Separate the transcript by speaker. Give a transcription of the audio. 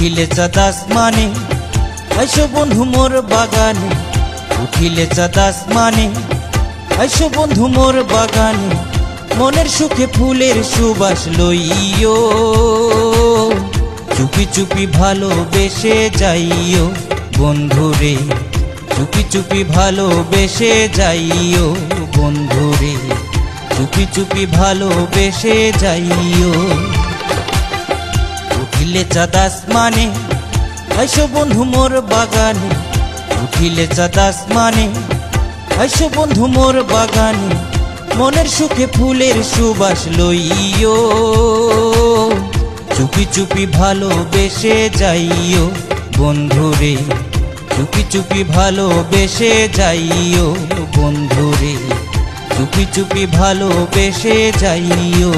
Speaker 1: উঠিলে চাঁদ আসমানে, আইসো বন্ধু মোর বাগানে। উঠিলে চাঁদ আসমানে, আইসো বন্ধু মোর বাগানে। মনের সুখে ফুলের সুবাস লইও, চুপি চুপি ভালোবেসে যাইও বন্ধুরে। চুপি চুপি ভালোবেসে যাইও বন্ধুরে, চুপি চুপি ভালোবেসে যাইও। উঠিলে চাঁদ আসমানে, আইসো বন্ধু মোর বাগানে। উঠিলে চাঁদ আসমানে, আইসো বন্ধু মোর বাগানে। মনের সুখে ফুলের সুবাস লইও, চুপি চুপি ভালোবেসে যাইও বন্ধুরে। চুপি চুপি ভালোবেসে যাইও বন্ধুরে, চুপি চুপি ভালোবেসে যাইও।